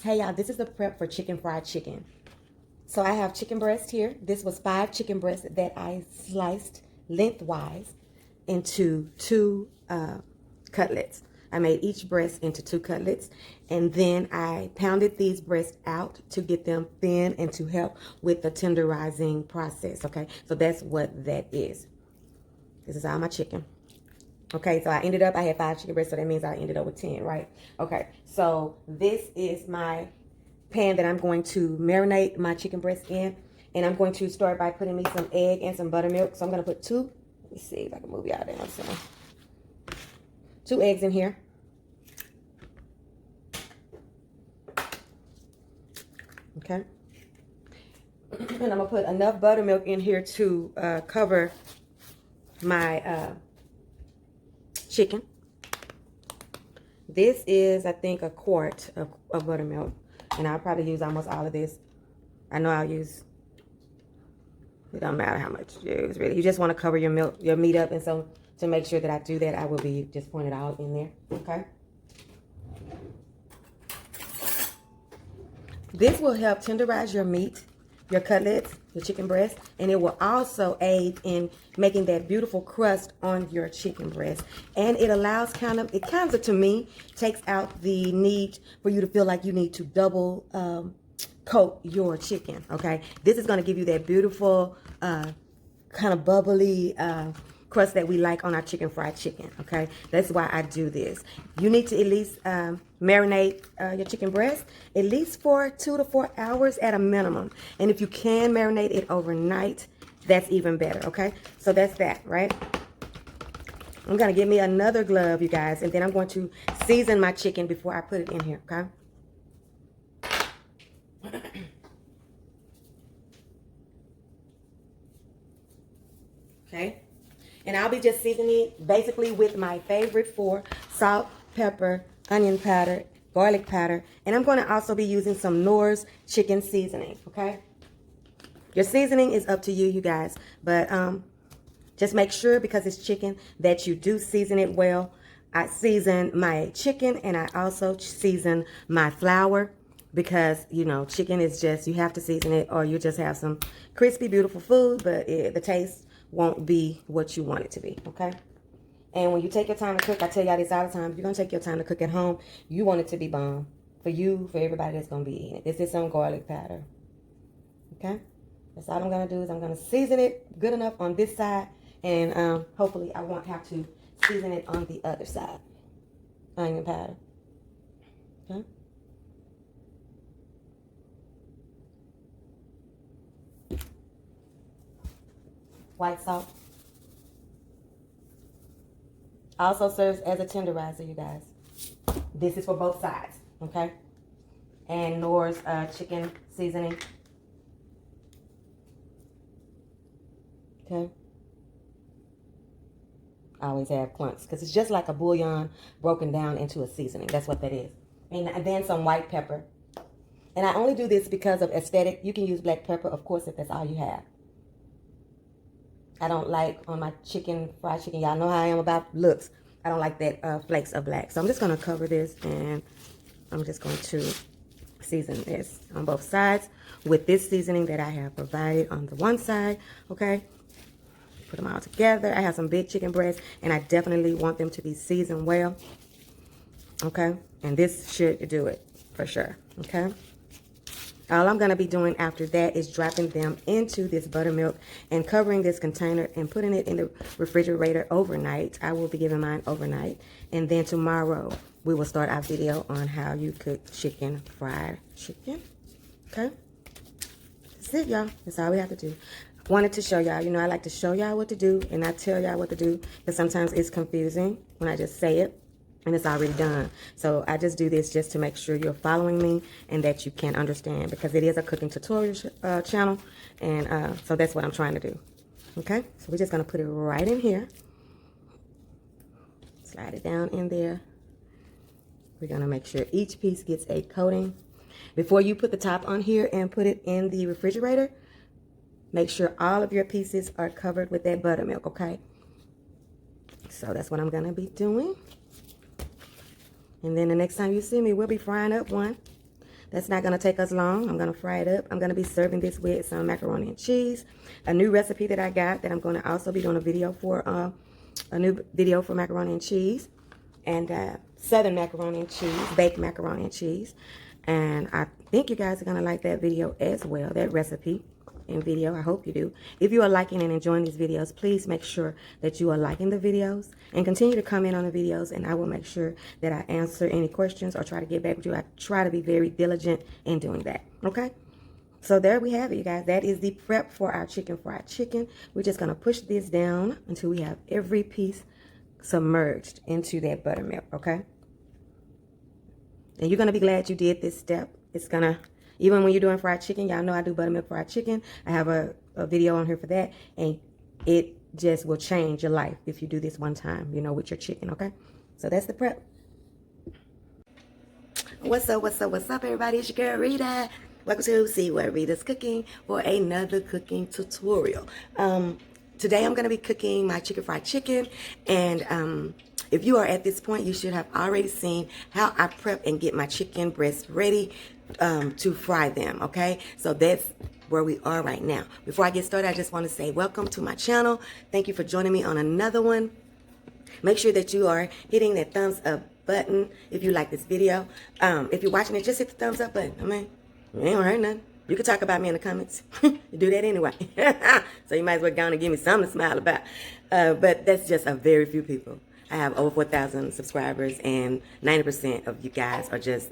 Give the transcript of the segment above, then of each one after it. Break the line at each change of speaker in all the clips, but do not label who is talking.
Hey y'all, this is the prep for chicken fried chicken. So I have chicken breast here. This was 5 chicken breasts that I sliced lengthwise into 2 cutlets. I made each breast into 2 cutlets, and then I pounded these breasts out to get them thin and to help with the tenderizing process, okay? So that's what that is. This is all my chicken. Okay, so I had 5 chicken breasts, so that means I ended up with 10, right? Okay, so this is my pan that I'm going to marinate my chicken breast in. And I'm going to start by putting me some egg and some buttermilk. So I'm going to put 2, let me see if I can move y'all down some. 2 eggs in here. Okay. And I'm going to put enough buttermilk in here to cover my chicken. This is, I think, a quart of buttermilk. And I'll probably use almost all of this. I know I'll use, it don't matter how much you use, really. You just want to cover your meat up. And so to make sure that I do that, I will be just pouring it all in there. Okay. This will help tenderize your meat, your cutlets, your chicken breast, and it will also aid in making that beautiful crust on your chicken breast. And it allows to me, takes out the need for you to feel like you need to double coat your chicken, okay? This is gonna give you that beautiful, kind of bubbly crust that we like on our fried chicken, okay? That's why I do this. You need to at least marinate your chicken breast at least for 2 to 4 hours at a minimum. And if you can marinate it overnight, that's even better, okay? So that's that, right? I'm gonna get me another glove, you guys, and then I'm going to season my chicken before I put it in here, okay? Okay? And I'll be just seasoning basically with my favorite 4: salt, pepper, onion powder, garlic powder, and I'm going to also be using some Knorr's chicken seasoning, okay? Your seasoning is up to you, you guys, but just make sure, because it's chicken, that you do season it well. I season my chicken, and I also season my flour, because, you know, chicken is just, you have to season it, or you just have some crispy, beautiful food, but the taste won't be what you want it to be, okay? And when you take your time to cook, I tell y'all this all the time, if you're going to take your time to cook at home, you want it to be bomb. For you, for everybody that's going to be eating it. This is some garlic powder, okay? That's all I'm going to do is I'm going to season it good enough on this side, and hopefully I won't have to season it on the other side. Onion powder, okay? White salt. Also serves as a tenderizer, you guys. This is for both sides, okay? And Knorr's chicken seasoning. Okay. I always have clumps because it's just like a bouillon broken down into a seasoning. That's what that is. And then some white pepper. And I only do this because of aesthetic. You can use black pepper, of course, if that's all you have. I don't like on my fried chicken, y'all know how I am about looks. I don't like that flakes of black. So I'm just going to cover this, and I'm just going to season this on both sides with this seasoning that I have provided on the one side, okay? Put them all together. I have some big chicken breasts, and I definitely want them to be seasoned well, okay? And this should do it for sure, okay? All I'm going to be doing after that is dropping them into this buttermilk and covering this container and putting it in the refrigerator overnight. I will be giving mine overnight. And then tomorrow, we will start our video on how you cook fried chicken. Okay? That's it, y'all. That's all we have to do. Wanted to show y'all. You know, I like to show y'all what to do and not tell y'all what to do, because sometimes it's confusing when I just say it and it's already done. So I just do this just to make sure you're following me and that you can understand, because it is a cooking tutorial channel, and so that's what I'm trying to do. Okay, so we're just gonna put it right in here, slide it down in there. We're gonna make sure each piece gets a coating. Before you put the top on here and put it in the refrigerator, make sure all of your pieces are covered with that buttermilk, okay? So that's what I'm gonna be doing. And then the next time you see me, we'll be frying up one. That's not going to take us long. I'm going to fry it up. I'm going to be serving this with some macaroni and cheese. A new recipe that I got that I'm going to also be doing a video for, a new video for macaroni and cheese. And southern macaroni and cheese, baked macaroni and cheese. And I think you guys are going to like that video as well, that recipe and video. I hope you do. If you are liking and enjoying these videos, please make sure that you are liking the videos and continue to comment on the videos, and I will make sure that I answer any questions or try to get back with you. I try to be very diligent in doing that. Okay? So there we have it, you guys. That is the prep for our chicken fried chicken. We're just going to push this down until we have every piece submerged into that buttermilk, okay? And you're going to be glad you did this step. It's going to, even when you're doing fried chicken, y'all know I do buttermilk fried chicken. I have a video on here for that. And it just will change your life if you do this one time, you know, with your chicken, okay? So that's the prep. What's up, everybody? It's your girl, Rita. Welcome to See What Rita's Cooking for another cooking tutorial. Today I'm going to be cooking my chicken fried chicken. And if you are at this point, you should have already seen how I prep and get my chicken breasts ready to fry them, okay? So that's where we are right now. Before I get started, I just want to say welcome to my channel. Thank you for joining me on another one. Make sure that you are hitting that thumbs up button if you like this video. If you're watching it, just hit the thumbs up button. I mean, it ain't gonna hurt nothing. You can talk about me in the comments. You do that anyway. So you might as well go on and give me something to smile about. But that's just a very few people. I have over 4,000 subscribers, and 90% of you guys are just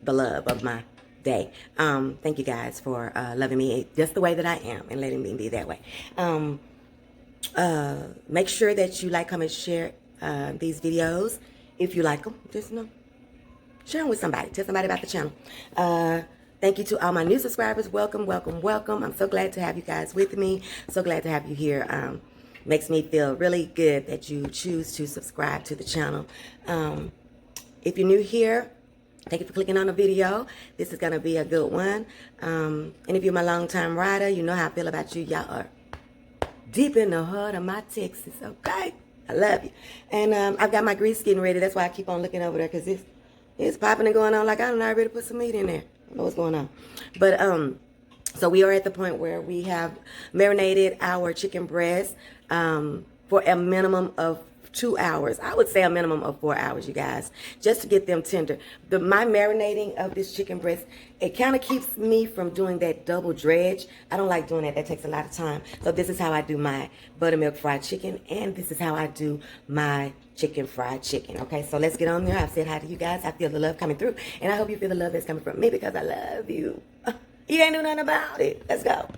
the love of my day. Thank you guys for loving me just the way that I am and letting me be that way. Make sure that you like, comment, share these videos. If you like them, just share them with somebody. Tell somebody about the channel. Thank you to all my new subscribers. Welcome, welcome, welcome. I'm so glad to have you guys with me. So glad to have you here. Makes me feel really good that you choose to subscribe to the channel. If you're new here, thank you for clicking on the video. This is going to be a good one. And if you're my longtime rider, you know how I feel about you. Y'all are deep in the heart of my Texas, okay? I love you. And I've got my grease getting ready. That's why I keep on looking over there, because it's popping and going on like I don't know. I already put some meat in there. I don't know what's going on. But so we are at the point where we have marinated our chicken breast for a minimum of 2 hours. I would say a minimum of 4 hours, you guys, just to get them tender. My marinating of this chicken breast, it kind of keeps me from doing that double dredge. I don't like doing that. That takes a lot of time. So this is how I do my buttermilk fried chicken, and this is how I do my chicken fried chicken. Okay, so let's get on there. I've said hi to you guys. I feel the love coming through, and I hope you feel the love that's coming from me, because I love you. You ain't do nothing about it. Let's go.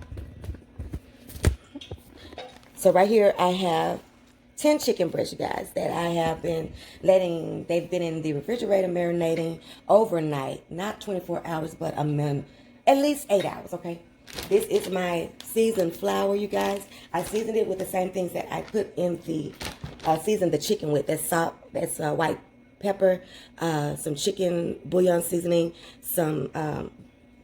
So right here I have 10 chicken breasts, you guys, that I have been letting, they've been in the refrigerator marinating overnight, not 24 hours, but at least 8 hours, okay? This is my seasoned flour, you guys. I seasoned it with the same things that I put in the, seasoned the chicken with. That's salt, that's white pepper, some chicken bouillon seasoning, some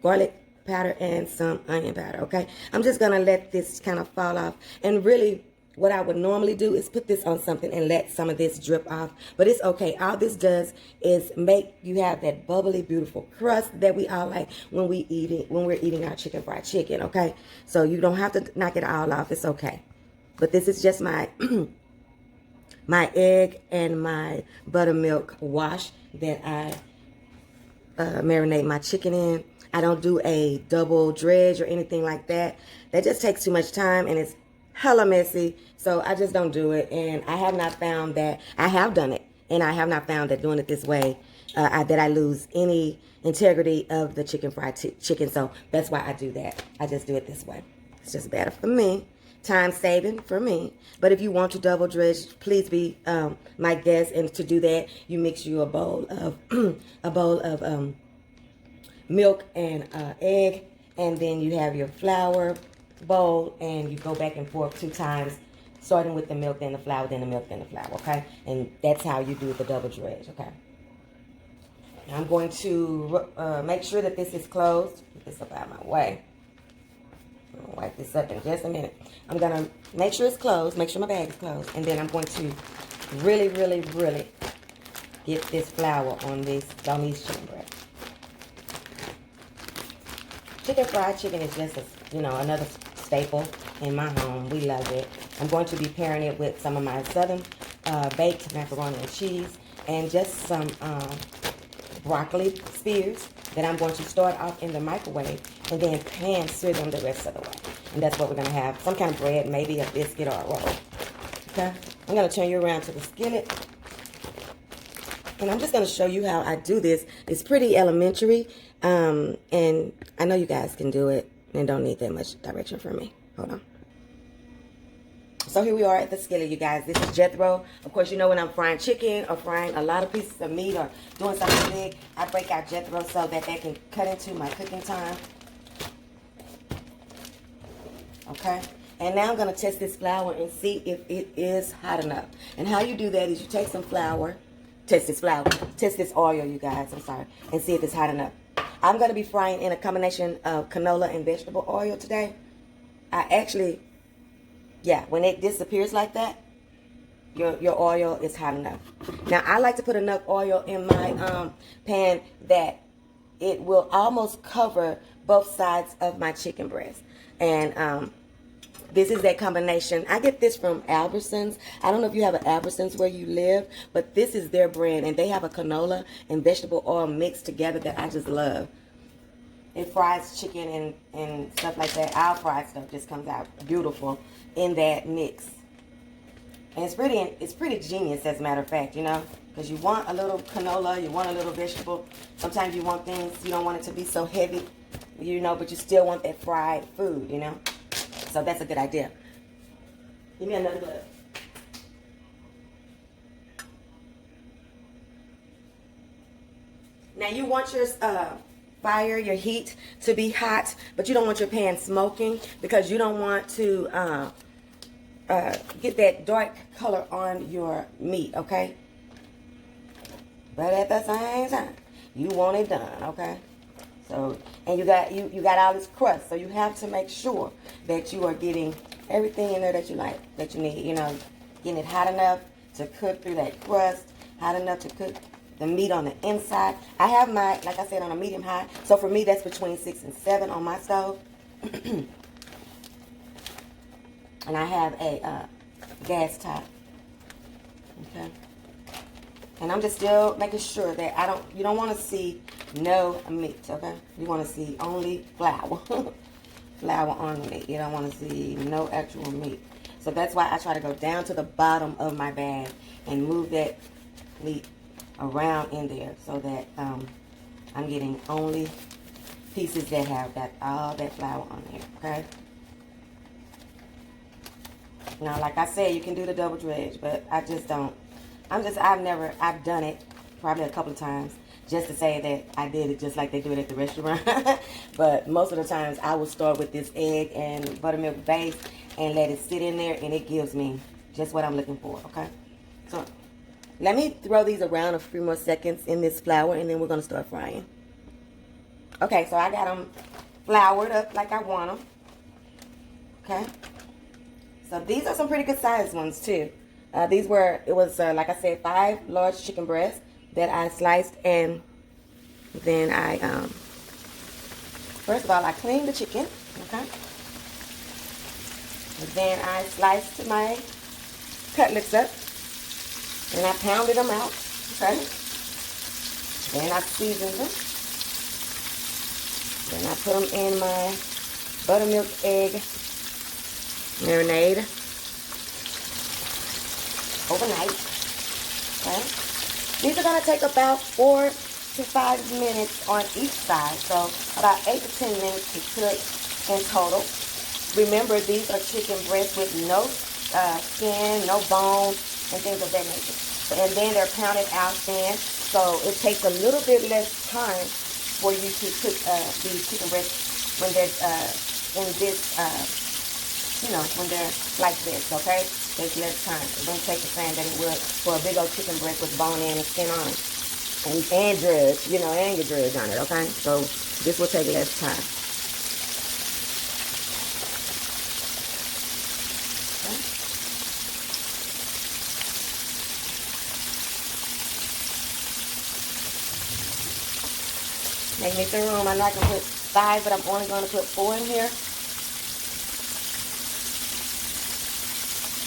garlic powder, and some onion powder, okay? I'm just gonna let this kind of fall off, and really what I would normally do is put this on something and let some of this drip off, but it's okay. All this does is make you have that bubbly, beautiful crust that we all like when we're eating our chicken fried chicken, okay? So you don't have to knock it all off. It's okay. But this is just my my egg and my buttermilk wash that I marinate my chicken in. I don't do a double dredge or anything like that. That just takes too much time, and it's hella messy, so I just don't do it. And I have not found that, I have done it, and I have not found that doing it this way, that I lose any integrity of the chicken fried chicken. So that's why I do that. I just do it this way. It's just better for me. Time saving for me. But if you want to double dredge, please be my guest. And to do that, you mix you a bowl of milk and egg, and then you have your flour bowl, and you go back and forth 2 times, starting with the milk, then the flour, then the milk, then the flour, okay? And that's how you do the double dredge, okay? Now I'm going to make sure that this is closed. Get this up out of my way. I'm going to wipe this up in just a minute. I'm going to make sure it's closed, make sure my bag is closed, and then I'm going to really, really, really get this flour on these chicken breasts. Fried chicken is just, another staple in my home. We love it. I'm going to be pairing it with some of my southern baked macaroni and cheese and just some broccoli spears that I'm going to start off in the microwave and then pan sear them the rest of the way. And that's what we're going to have. Some kind of bread, maybe a biscuit or a roll. Okay? I'm going to turn you around to the skillet. And I'm just going to show you how I do this. It's pretty elementary. And I know you guys can do it and don't need that much direction from me. Hold on. So here we are at the skillet, you guys. This is Jethro. Of course, you know when I'm frying chicken or frying a lot of pieces of meat or doing something big, I break out Jethro so that they can cut into my cooking time. Okay? And now I'm going to test this flour and see if it is hot enough. And how you do that is you take some flour, test this oil, you guys, I'm sorry, and see if it's hot enough. I'm going to be frying in a combination of canola and vegetable oil today. When it disappears like that, your oil is hot enough. Now, I like to put enough oil in my pan that it will almost cover both sides of my chicken breast. And this is that combination. I get this from Albertsons. I don't know if you have an Albertsons where you live, but this is their brand. And they have a canola and vegetable oil mixed together that I just love. It fries chicken and stuff like that. Our fried stuff just comes out beautiful in that mix. And it's pretty genius, as a matter of fact, because you want a little canola, you want a little vegetable. Sometimes you want things, you don't want it to be so heavy, but you still want that fried food, So that's a good idea. Give me another glove. Now you want your your heat to be hot, but you don't want your pan smoking because you don't want to get that dark color on your meat, okay? But at the same time, you want it done, okay? So, and you got all this crust, so you have to make sure that you are getting everything in there that you like, that you need, getting it hot enough to cook through that crust, hot enough to cook the meat on the inside. I have my, like I said, on a medium high. So for me, that's between 6 and 7 on my stove. And I have a gas top. Okay. And I'm just still making sure that you don't want to see no meat, okay? You want to see only flour. Flour on the meat. You don't want to see no actual meat. So that's why I try to go down to the bottom of my bag and move that meat around in there so that I'm getting only pieces that have all that flour on there, okay? Now, like I said, you can do the double dredge, but I just don't. I've done it probably a couple of times just to say that I did it just like they do it at the restaurant. But most of the times I will start with this egg and buttermilk base and let it sit in there, and it gives me just what I'm looking for, okay? So let me throw these around a few more seconds in this flour, and then we're going to start frying. Okay, so I got them floured up like I want them. Okay. So these are some pretty good sized ones too. It was like I said, 5 large chicken breasts that I sliced, and then I, first of all, I cleaned the chicken, okay? And then I sliced my cutlets up, and I pounded them out, okay? Then I seasoned them. Then I put them in my buttermilk egg marinade overnight, okay? These are going to take about 4 to 5 minutes on each side, so about 8 to 10 minutes to cook in total. Remember, these are chicken breasts with no skin, no bones, and things of that nature. And then they're pounded out thin, so it takes a little bit less time for you to cook these chicken breasts when they're in this, when they're like this, okay? Takes less time. It don't take the time that it would for a big old chicken breast with bone in and skin on it. And drudge, and your drudge on it, okay? So this will take less time. Okay. Make me some room. I know I can put 5, but I'm only going to put 4 in here.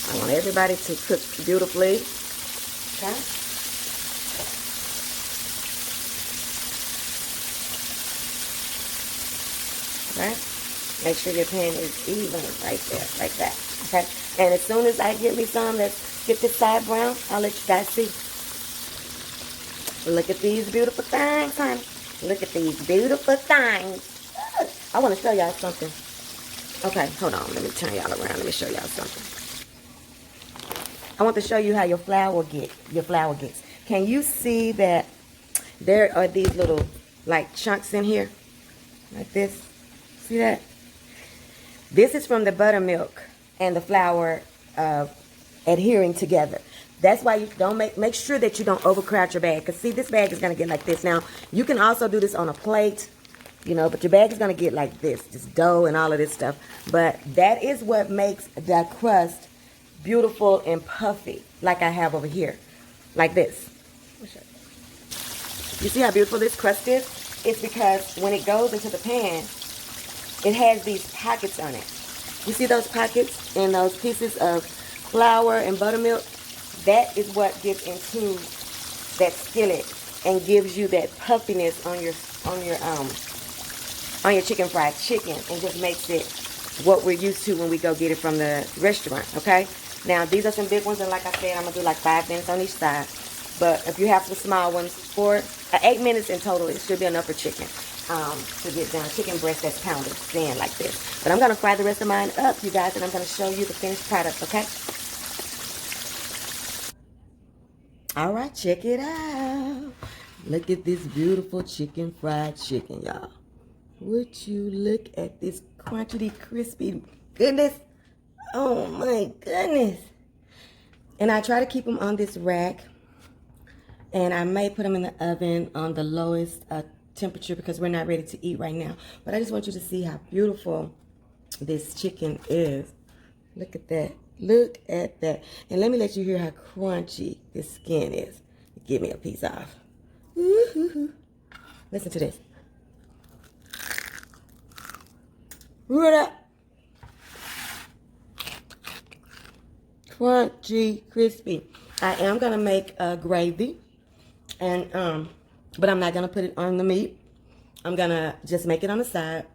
I want everybody to cook beautifully. Okay. Okay. Make sure your pan is even right there, like that. Okay. And as soon as I get me some, let's get this side brown. I'll let you guys see. Look at these beautiful things, honey. Look at these beautiful things. I want to show y'all something. Okay, hold on. Let me turn y'all around. Let me show y'all something. I want to show you how your flour gets. Can you see that there are these little like chunks in here? Like this. See that? This is from the buttermilk and the flour adhering together. That's why you don't make sure that you don't overcrowd your bag. Because see, this bag is going to get like this. Now, you can also do this on a plate, you know, but your bag is going to get like this. Just dough and all of this stuff. But that is what makes the crust beautiful and puffy, like I have over here. Like this. You see how beautiful this crust is? It's because when it goes into the pan, it has these pockets on it. You see those pockets and those pieces of flour and buttermilk? That is what gets into that skillet and gives you that puffiness on your chicken fried chicken, and just makes it what we're used to when we go get it from the restaurant. Okay. Now these are some big ones, and like I said, I'm gonna do like 5 minutes on each side. But if you have some small ones, 8 minutes in total, it should be enough for chicken to get done. Chicken breast that's pounded thin like this. But I'm gonna fry the rest of mine up, you guys, and I'm gonna show you the finished product. Okay. All right, check it out. Look at this beautiful chicken fried chicken, y'all. Would you look at this crunchy, crispy goodness? Oh my goodness. And I try to keep them on this rack. And I may put them in the oven on the lowest temperature because we're not ready to eat right now. But I just want you to see how beautiful this chicken is. Look at that. Look at that. And let me let you hear how crunchy this skin is. Give me a piece off. Ooh. Listen to this. Rita. Crunchy, crispy. I am going to make a gravy. And but I'm not going to put it on the meat. I'm going to just make it on the side.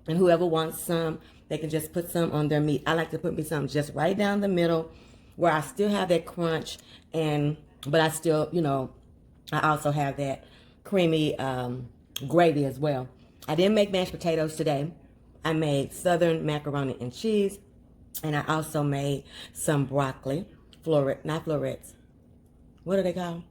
And whoever wants some, they can just put some on their meat. I like to put me some just right down the middle where I still have that crunch, but I still, you know, I also have that creamy gravy as well. I didn't make mashed potatoes today. I made southern macaroni and cheese, and I also made some broccoli, not florets. What are they called?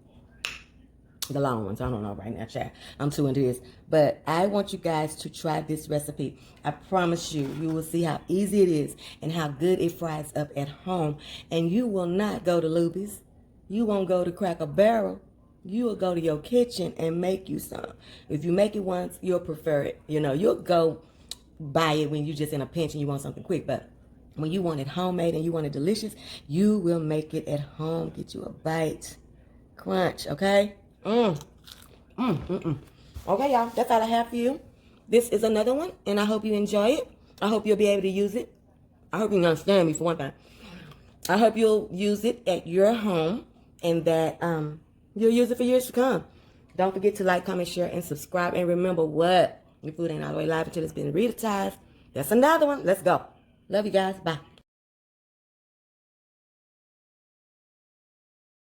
The long ones. I don't know right now, chat. I'm too into this. But I want you guys to try this recipe. I promise you, you will see how easy it is and how good it fries up at home. And you will not go to Luby's. You won't go to Cracker Barrel. You will go to your kitchen and make you some. If you make it once, you'll prefer it. You know, you'll go buy it when you're just in a pinch and you want something quick. But when you want it homemade and you want it delicious, you will make it at home. Get you a bite. Crunch, okay? Okay, y'all, that's all I have for you. This is another one, and I hope you enjoy it. I hope you'll be able to use it. I hope you can understand me for one thing. I hope you'll use it at your home, and that you'll use it for years to come. Don't forget to like, comment, share, and subscribe. And remember what? Your food ain't all the way live until it's been Ritasized. That's another one. Let's go. Love you guys. Bye.